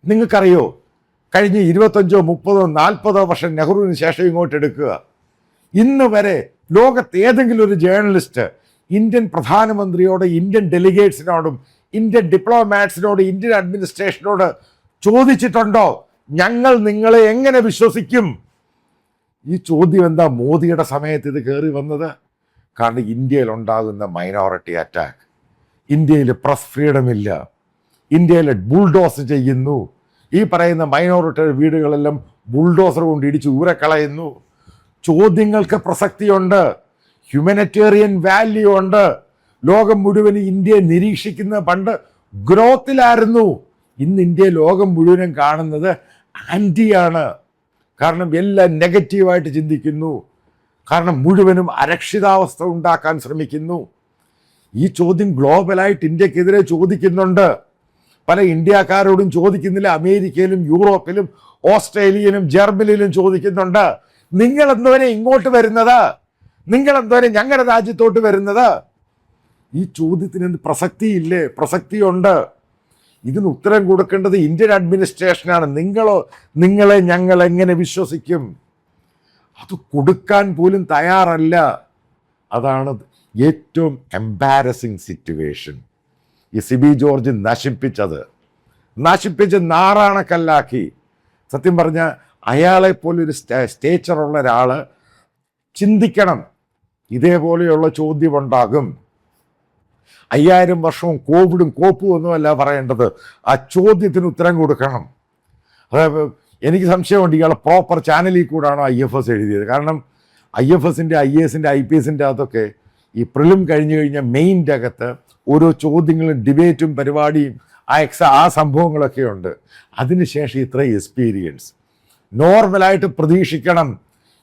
നിങ്ങൾക്കറിയോ, കഴിഞ്ഞ 25, 30, 40 വർഷം നെഹ്റുവിന് ശേഷം ഇങ്ങോട്ട് എടുക്കുക, ഇന്ന് വരെ ലോകത്ത് ഏതെങ്കിലും ഒരു ജേർണലിസ്റ്റ് ഇന്ത്യൻ പ്രധാനമന്ത്രിയോട്, ഇന്ത്യൻ ഡെലിഗേറ്റ്സിനോടും, ഇന്ത്യൻ ഡിപ്ലോമാറ്റ്സിനോട്, ഇന്ത്യൻ അഡ്മിനിസ്ട്രേഷനോട് ചോദിച്ചിട്ടുണ്ടോ ഞങ്ങൾ നിങ്ങളെ എങ്ങനെ വിശ്വസിക്കും? ഈ ചോദ്യം എന്താ മോദിയുടെ സമയത്ത് ഇത് കയറി വന്നത്? കാരണം ഇന്ത്യയിൽ ഉണ്ടാകുന്ന മൈനോറിറ്റി അറ്റാക്ക്, ഇന്ത്യയിൽ പ്രസ് ഫ്രീഡം ഇല്ല, ഇന്ത്യയിൽ ബുൾഡോസ് ചെയ്യുന്നു, ഈ പറയുന്ന മൈനോറിറ്റി വീടുകളെല്ലാം ബുൾഡോസർ കൊണ്ട് ഇടിച്ച് ഊരക്കളയുന്നു. ചോദ്യങ്ങൾക്ക് പ്രസക്തിയുണ്ട്, ഹ്യൂമനിറ്റേറിയൻ വാല്യൂ ഉണ്ട്. ലോകം മുഴുവൻ ഇന്ത്യയെ നിരീക്ഷിക്കുന്ന പണ്ട് ഗ്രോത്തിലായിരുന്നു. ഇന്ന് ഇന്ത്യ ലോകം മുഴുവനും കാണുന്നത് ആൻറ്റിയാണ്. കാരണം എല്ലാം നെഗറ്റീവായിട്ട് ചിന്തിക്കുന്നു, കാരണം മുഴുവനും അരക്ഷിതാവസ്ഥ ഉണ്ടാക്കാൻ ശ്രമിക്കുന്നു. ഈ ചോദ്യം ഗ്ലോബലായിട്ട് ഇന്ത്യക്കെതിരെ ചോദിക്കുന്നുണ്ട്. പല ഇന്ത്യക്കാരോടും ചോദിക്കുന്നില്ല, അമേരിക്കയിലും യൂറോപ്പിലും ഓസ്ട്രേലിയയിലും ജർമ്മനിയിലും ചോദിക്കുന്നുണ്ട്. നിങ്ങൾ എന്തോരെ ഇങ്ങോട്ട് വരുന്നത്? നിങ്ങൾ എന്തോരെ ഞങ്ങളുടെ രാജ്യത്തോട്ട് വരുന്നത്? ഈ ചോദ്യത്തിന് എന്ത് പ്രസക്തിയില്ലേ? പ്രസക്തിയുണ്ട്. ഇതിന് ഉത്തരം കൊടുക്കേണ്ടത് ഇന്ത്യൻ അഡ്മിനിസ്ട്രേഷനാണ്. നിങ്ങളെ ഞങ്ങൾ എങ്ങനെ വിശ്വസിക്കും? അത് കൊടുക്കാൻ പോലും തയ്യാറല്ല. അതാണ് ഏറ്റവും എംബാരസിങ് സിറ്റുവേഷൻ. ഈ സിബി ജോർജ് നശിപ്പിച്ച് നാറാണക്കല്ലാക്കി. സത്യം പറഞ്ഞാൽ അയാളെപ്പോലൊരു സ്റ്റേച്ചറുള്ള ഒരാൾ ചിന്തിക്കണം, ഇതേപോലെയുള്ള ചോദ്യം ഉണ്ടാകും. 5000 വർഷവും കോവിഡും കോപ്പും ഒന്നുമല്ല പറയേണ്ടത്, ആ ചോദ്യത്തിന് ഉത്തരം കൊടുക്കണം. അതായത് എനിക്ക് സംശയമുണ്ട്, ഇയാൾ പ്രോപ്പർ ചാനലിൽ കൂടാണോ IFS എഴുതിയത്. കാരണം IFSൻ്റെ, IASൻ്റെ, IPSൻ്റെ അകത്തൊക്കെ ഈ പ്രിലിം കഴിഞ്ഞു കഴിഞ്ഞാൽ മെയിൻ്റെ അകത്ത് ഓരോ ചോദ്യങ്ങളും ഡിബേറ്റും പരിപാടിയും ആ സംഭവങ്ങളൊക്കെ ഉണ്ട്. അതിനുശേഷം ഇത്രയും എക്സ്പീരിയൻസ് നോർമലായിട്ട് പ്രതീക്ഷിക്കണം.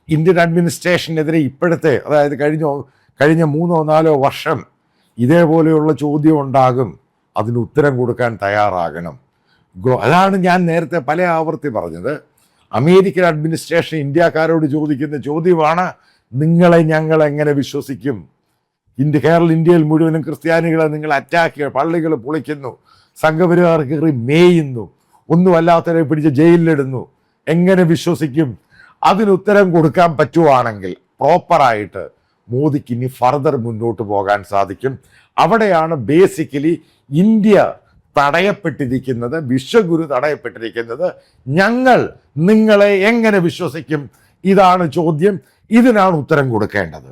ഇന്ത്യൻ അഡ്മിനിസ്ട്രേഷനെതിരെ ഇപ്പോഴത്തെ, അതായത് കഴിഞ്ഞ 3 or 4 വർഷം ഇതേപോലെയുള്ള ചോദ്യം ഉണ്ടാകും. അതിന് ഉത്തരം കൊടുക്കാൻ തയ്യാറാകണം. അതാണ് ഞാൻ നേരത്തെ പല ആവർത്തി പറഞ്ഞത്. അമേരിക്കൻ അഡ്മിനിസ്ട്രേഷൻ ഇന്ത്യക്കാരോട് ചോദിക്കുന്ന ചോദ്യമാണ്, നിങ്ങളെ ഞങ്ങൾ എങ്ങനെ വിശ്വസിക്കും? ഇന്ത്യയിൽ മുഴുവനും ക്രിസ്ത്യാനികളെ നിങ്ങൾ അറ്റാക്ക് ചെയ്യുക, പള്ളികൾ പൊളിക്കുന്നു, സംഘപരിവാർ കയറി മേയുന്നു, ഒന്നുമല്ലാത്തവരെ പിടിച്ച് ജയിലിലിടുന്നു, എങ്ങനെ വിശ്വസിക്കും? അതിനുത്തരം കൊടുക്കാൻ പറ്റുവാണെങ്കിൽ പ്രോപ്പറായിട്ട് മോദിക്ക് ഇനി ഫർദർ മുന്നോട്ട് പോകാൻ സാധിക്കും. അവിടെയാണ് ബേസിക്കലി ഇന്ത്യ തടയപ്പെട്ടിരിക്കുന്നത്, വിശ്വഗുരു തടയപ്പെട്ടിരിക്കുന്നത്. ഞങ്ങൾ നിങ്ങളെ എങ്ങനെ വിശ്വസിക്കും? ഇതാണ് ചോദ്യം. ഇതിനാണ് ഉത്തരം കൊടുക്കേണ്ടത്.